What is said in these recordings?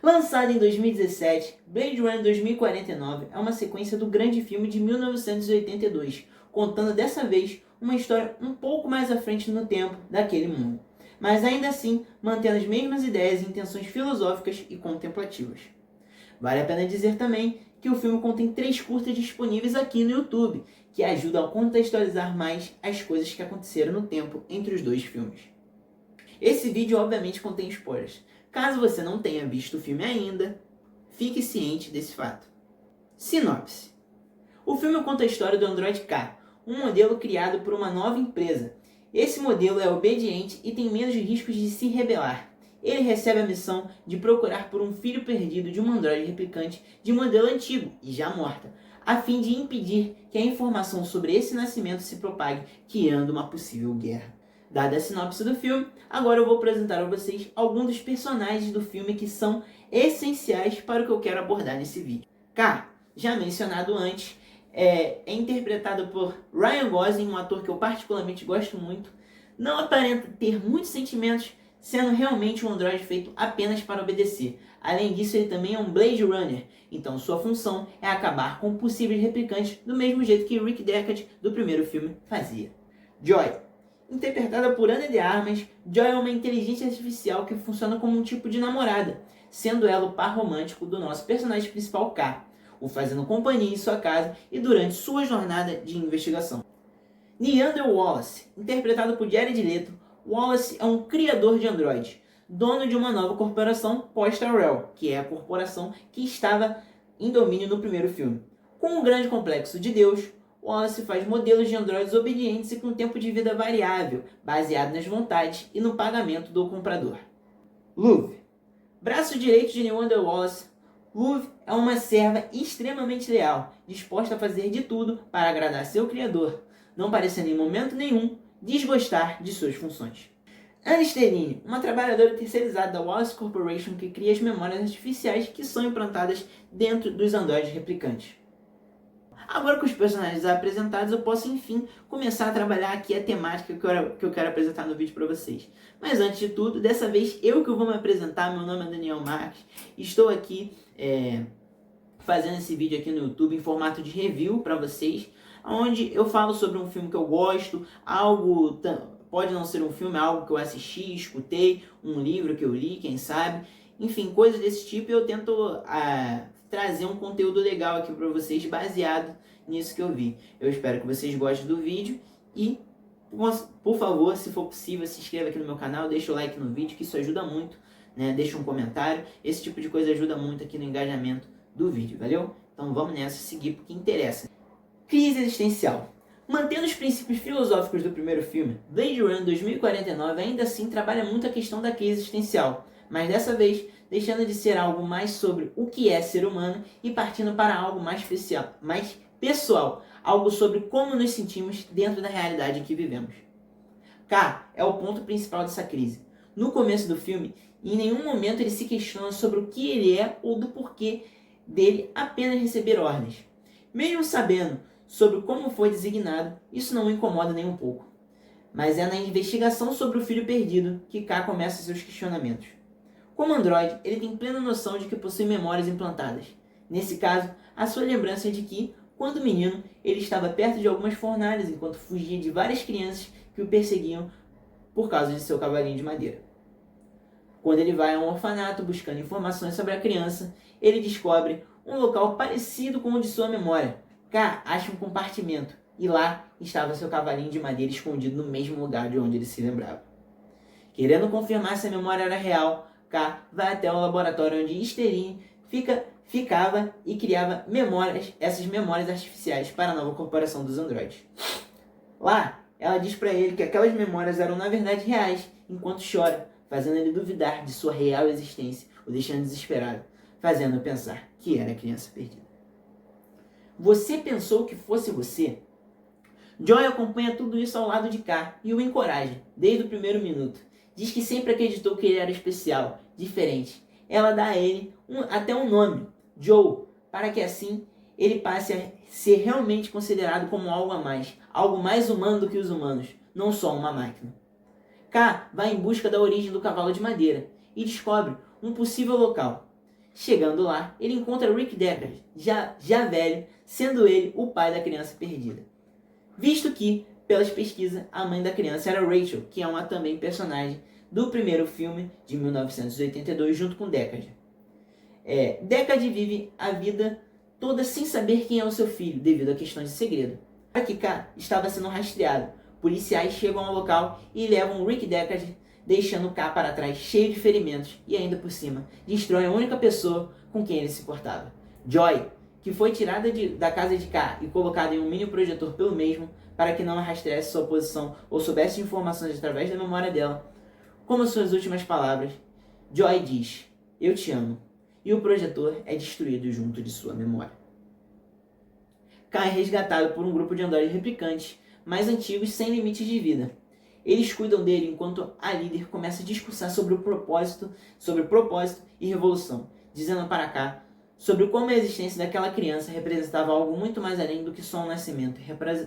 Lançado em 2017, Blade Runner 2049 é uma sequência do grande filme de 1982, contando dessa vez uma história um pouco mais à frente no tempo daquele mundo, mas ainda assim mantendo as mesmas ideias e intenções filosóficas e contemplativas. Vale a pena dizer também que o filme contém 3 curtas disponíveis aqui no YouTube, que ajudam a contextualizar mais as coisas que aconteceram no tempo entre os dois filmes. Esse vídeo obviamente contém spoilers. Caso você não tenha visto o filme ainda, fique ciente desse fato. Sinopse. O filme conta a história do Android K, um modelo criado por uma nova empresa. Esse modelo é obediente e tem menos riscos de se rebelar. Ele recebe a missão de procurar por um filho perdido de uma androide replicante de modelo antigo e já morta, a fim de impedir que a informação sobre esse nascimento se propague, criando uma possível guerra. Dada a sinopse do filme, agora eu vou apresentar a vocês alguns dos personagens do filme que são essenciais para o que eu quero abordar nesse vídeo. K, já mencionado antes, é interpretado por Ryan Gosling, um ator que eu particularmente gosto muito. Não aparenta ter muitos sentimentos, sendo realmente um androide feito apenas para obedecer. Além disso, ele também é um Blade Runner, então sua função é acabar com possíveis replicantes do mesmo jeito que Rick Deckard do primeiro filme fazia. Joy. Interpretada por Ana de Armas, Joy é uma inteligência artificial que funciona como um tipo de namorada, sendo ela o par romântico do nosso personagem principal K, o fazendo companhia em sua casa e durante sua jornada de investigação. Neander Wallace, interpretado por Jared Leto, Wallace é um criador de androides, dono de uma nova corporação pós-Tyrell, que é a corporação que estava em domínio no primeiro filme. Com um grande complexo de Deus, Wallace faz modelos de androides obedientes e com tempo de vida variável, baseado nas vontades e no pagamento do comprador. Luv, braço direito de Neander Wallace, Luv é uma serva extremamente leal, disposta a fazer de tudo para agradar seu criador, não parecendo em momento nenhum desgostar de suas funções. Anne Sterling, uma trabalhadora terceirizada da Wallace Corporation que cria as memórias artificiais que são implantadas dentro dos androides replicantes. Agora com os personagens apresentados, eu posso enfim começar a trabalhar aqui a temática que eu quero apresentar no vídeo para vocês. Mas antes de tudo, dessa vez eu que vou me apresentar, meu nome é Daniel Marques, estou aqui fazendo esse vídeo aqui no YouTube em formato de review para vocês, onde eu falo sobre um filme que eu gosto, algo pode não ser um filme, algo que eu assisti, escutei, um livro que eu li, quem sabe, enfim, coisas desse tipo, e eu tento trazer um conteúdo legal aqui para vocês baseado nisso que eu vi. Eu espero que vocês gostem do vídeo e, por favor, se for possível, se inscreva aqui no meu canal, deixa o like no vídeo, que isso ajuda muito, né? Deixa um comentário, esse tipo de coisa ajuda muito aqui no engajamento do vídeo, valeu? Então vamos nessa, seguir porque interessa. Crise existencial. Mantendo os princípios filosóficos do primeiro filme, Blade Runner 2049 ainda assim trabalha muito a questão da crise existencial, mas dessa vez deixando de ser algo mais sobre o que é ser humano e partindo para algo mais especial, mais pessoal, algo sobre como nos sentimos dentro da realidade em que vivemos. K é o ponto principal dessa crise. No começo do filme, em nenhum momento ele se questiona sobre o que ele é ou do porquê dele apenas receber ordens. Mesmo sabendo sobre como foi designado, isso não o incomoda nem um pouco. Mas é na investigação sobre o filho perdido que K começa seus questionamentos. Como androide, ele tem plena noção de que possui memórias implantadas. Nesse caso, a sua lembrança é de que, quando menino, ele estava perto de algumas fornalhas enquanto fugia de várias crianças que o perseguiam por causa de seu cavalinho de madeira. Quando ele vai a um orfanato buscando informações sobre a criança, ele descobre um local parecido com o de sua memória. K acha um compartimento e lá estava seu cavalinho de madeira escondido no mesmo lugar de onde ele se lembrava. Querendo confirmar se a memória era real, K vai até o laboratório onde Sterling ficava e criava essas memórias artificiais para a nova corporação dos androides. Lá, ela diz para ele que aquelas memórias eram na verdade reais, enquanto chora, fazendo ele duvidar de sua real existência, o deixando desesperado, fazendo pensar que era criança perdida. Você pensou que fosse você? Joy acompanha tudo isso ao lado de K e o encoraja, desde o primeiro minuto. Diz que sempre acreditou que ele era especial, diferente. Ela dá a ele até um nome, Joe, para que assim ele passe a ser realmente considerado como algo mais humano do que os humanos, não só uma máquina. K vai em busca da origem do cavalo de madeira e descobre um possível local. Chegando lá, ele encontra Rick Deckard, já velho, sendo ele o pai da criança perdida. Visto que, pelas pesquisas, a mãe da criança era Rachel, que é uma também personagem do primeiro filme de 1982, junto com Deckard. Deckard vive a vida toda sem saber quem é o seu filho, devido a questões de segredo. Aqui K estava sendo rastreado. Policiais chegam ao local e levam Rick Deckard, deixando K para trás cheio de ferimentos e ainda por cima destrói a única pessoa com quem ele se portava. Joy, que foi tirada da casa de K e colocada em um mini projetor pelo mesmo para que não rastreasse sua posição ou soubesse informações através da memória dela. Como suas últimas palavras, Joy diz: "Eu te amo", e o projetor é destruído junto de sua memória. K é resgatado por um grupo de androides replicantes mais antigos sem limites de vida. Eles cuidam dele enquanto a líder começa a discursar sobre propósito e revolução, dizendo para K sobre como a existência daquela criança representava algo muito mais além do que só um nascimento,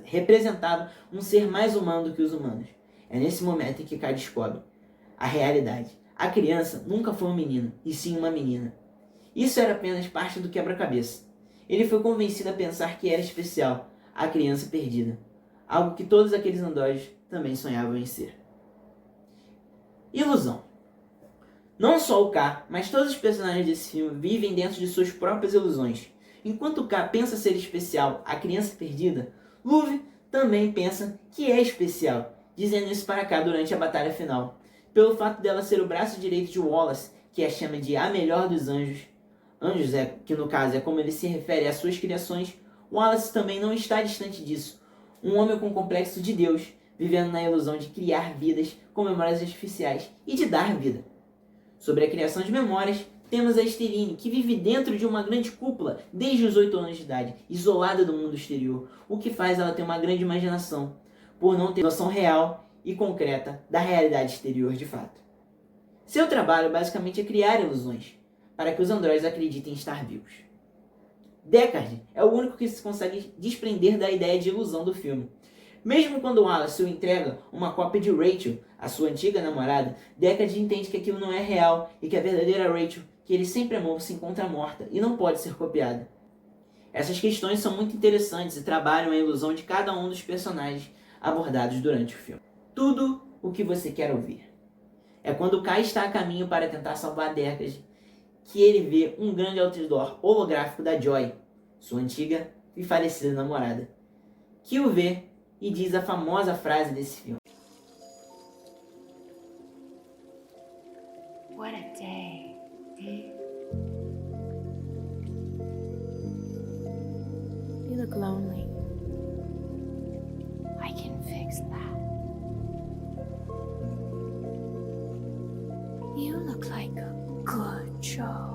representava um ser mais humano do que os humanos. É nesse momento em que K descobre a realidade. A criança nunca foi um menino, e sim uma menina. Isso era apenas parte do quebra-cabeça. Ele foi convencido a pensar que era especial, a criança perdida, algo que todos aqueles androides também sonhavam em ser. Ilusão. Não só o K, mas todos os personagens desse filme vivem dentro de suas próprias ilusões. Enquanto o K pensa ser especial, a criança perdida, Luve também pensa que é especial, dizendo isso para K durante a batalha final. Pelo fato dela ser o braço direito de Wallace, que a chama de a melhor dos anjos, que no caso é como ele se refere às suas criações, Wallace também não está distante disso. Um homem com complexo de Deus, vivendo na ilusão de criar vidas com memórias artificiais e de dar vida. Sobre a criação de memórias, temos a Sterine, que vive dentro de uma grande cúpula desde os 8 anos de idade, isolada do mundo exterior, o que faz ela ter uma grande imaginação, por não ter noção real e concreta da realidade exterior de fato. Seu trabalho basicamente é criar ilusões, para que os androides acreditem estar vivos. Deckard é o único que se consegue desprender da ideia de ilusão do filme. Mesmo quando Wallace o entrega uma cópia de Rachel, a sua antiga namorada, Deckard entende que aquilo não é real e que a verdadeira Rachel, que ele sempre amou, se encontra morta e não pode ser copiada. Essas questões são muito interessantes e trabalham a ilusão de cada um dos personagens abordados durante o filme. Tudo o que você quer ouvir. É quando Kai está a caminho para tentar salvar Deckard que ele vê um grande outdoor holográfico da Joy, sua antiga e falecida namorada, que o vê e diz a famosa frase desse filme. What a day. You look lonely. I can fix that. You look like a good show.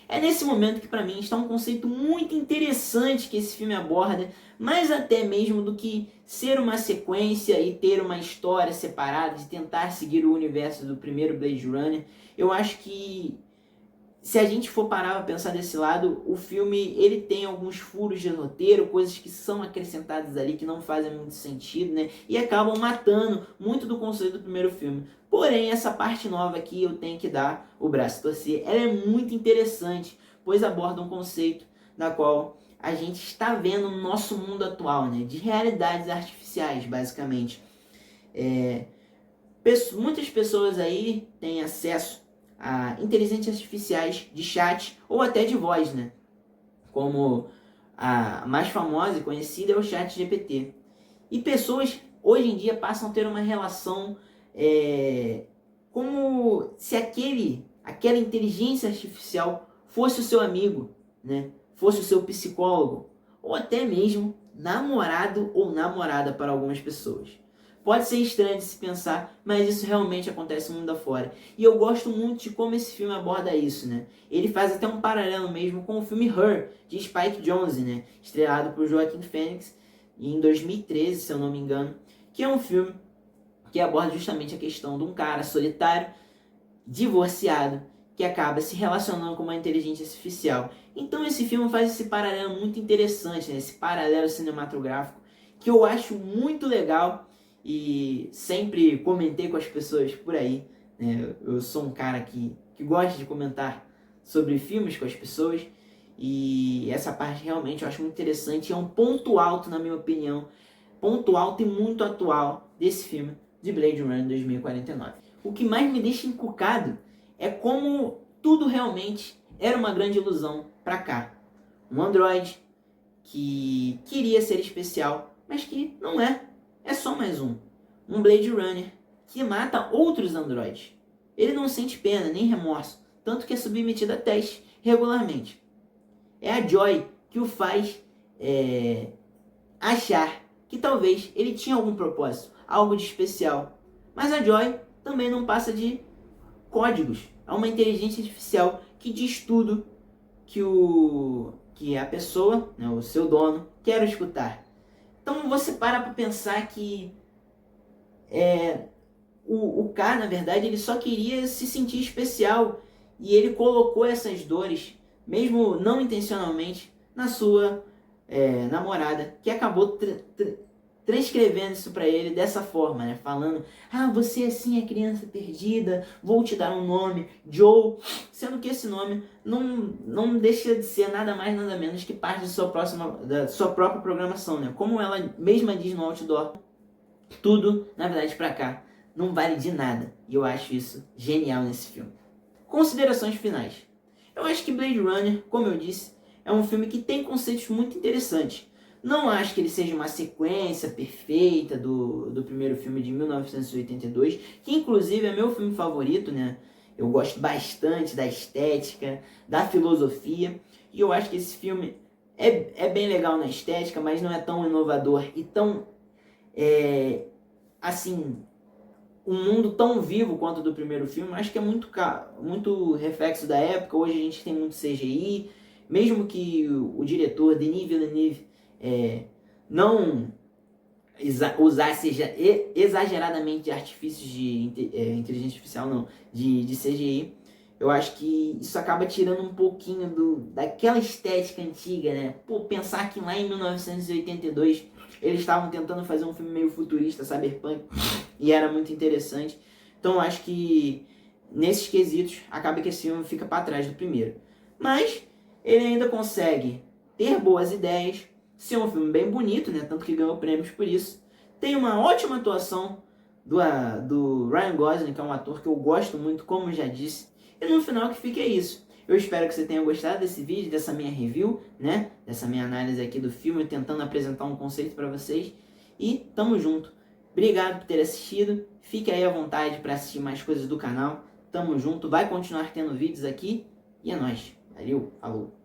É nesse momento que para mim está um conceito muito interessante que esse filme aborda, mais até mesmo do que ser uma sequência e ter uma história separada, de tentar seguir o universo do primeiro Blade Runner. Eu acho que se a gente for parar para pensar desse lado, o filme ele tem alguns furos de roteiro, coisas que são acrescentadas ali que não fazem muito sentido, né? E acabam matando muito do conceito do primeiro filme. Porém, essa parte nova aqui eu tenho que dar o braço a torcer. Ela é muito interessante, pois aborda um conceito da qual a gente está vendo no nosso mundo atual, né? De realidades artificiais, basicamente. Muitas pessoas aí têm acesso a inteligências artificiais de chat ou até de voz, né? Como a mais famosa e conhecida é o ChatGPT. E pessoas hoje em dia passam a ter uma relação como se aquela inteligência artificial fosse o seu amigo, né? Fosse o seu psicólogo, ou até mesmo namorado ou namorada para algumas pessoas. Pode ser estranho de se pensar, mas isso realmente acontece no mundo afora. E eu gosto muito de como esse filme aborda isso, né? Ele faz até um paralelo mesmo com o filme Her, de Spike Jonze, né? Estrelado por Joaquin Phoenix em 2013, se eu não me engano. Que é um filme que aborda justamente a questão de um cara solitário, divorciado, que acaba se relacionando com uma inteligência artificial. Então esse filme faz esse paralelo muito interessante, né? Esse paralelo cinematográfico, que eu acho muito legal. E sempre comentei com as pessoas por aí, né? Eu sou um cara que gosta de comentar sobre filmes com as pessoas, e essa parte realmente eu acho muito interessante, é um ponto alto, na minha opinião, ponto alto e muito atual desse filme de Blade Runner 2049. O que mais me deixa encucado é como tudo realmente era uma grande ilusão para cá. Um androide que queria ser especial, mas que não é. É só mais um. Um Blade Runner que mata outros androides. Ele não sente pena nem remorso, tanto que é submetido a testes regularmente. É a Joy que o faz achar que talvez ele tinha algum propósito, algo de especial. Mas a Joy também não passa de códigos. É uma inteligência artificial que diz tudo que a pessoa, né, o seu dono, quer escutar. Então você para pensar que o cara, na verdade, ele só queria se sentir especial, e ele colocou essas dores, mesmo não intencionalmente, na sua namorada, que acabou transcrevendo isso para ele dessa forma, né? Falando, você assim é criança perdida, vou te dar um nome, Joe, sendo que esse nome não deixa de ser nada mais nada menos que parte da sua própria programação, né? Como ela mesma diz no outdoor, tudo, na verdade, para cá não vale de nada, e eu acho isso genial nesse filme. Considerações finais. Eu acho que Blade Runner, como eu disse, é um filme que tem conceitos muito interessantes. Não acho que ele seja uma sequência perfeita do primeiro filme de 1982, que inclusive é meu filme favorito, né? Eu gosto bastante da estética, da filosofia, e eu acho que esse filme é bem legal na estética, mas não é tão inovador e tão, assim, um mundo tão vivo quanto o do primeiro filme. Acho que é muito reflexo da época. Hoje a gente tem muito CGI, mesmo que o diretor Denis Villeneuve não usasse exageradamente de artifícios de inteligência artificial, não, de CGI. Eu acho que isso acaba tirando um pouquinho daquela estética antiga, né? Pensar que lá em 1982 eles estavam tentando fazer um filme meio futurista, cyberpunk, e era muito interessante. Então eu acho que nesses quesitos acaba que esse filme fica para trás do primeiro. Mas ele ainda consegue ter boas ideias, ser um filme bem bonito, né? Tanto que ganhou prêmios por isso. Tem uma ótima atuação do Ryan Gosling, que é um ator que eu gosto muito, como eu já disse. E no final que fica é isso. Eu espero que você tenha gostado desse vídeo, dessa minha review, né? Dessa minha análise aqui do filme, tentando apresentar um conceito para vocês. E tamo junto. Obrigado por ter assistido. Fique aí à vontade para assistir mais coisas do canal. Tamo junto. Vai continuar tendo vídeos aqui. E é nóis. Valeu. Falou.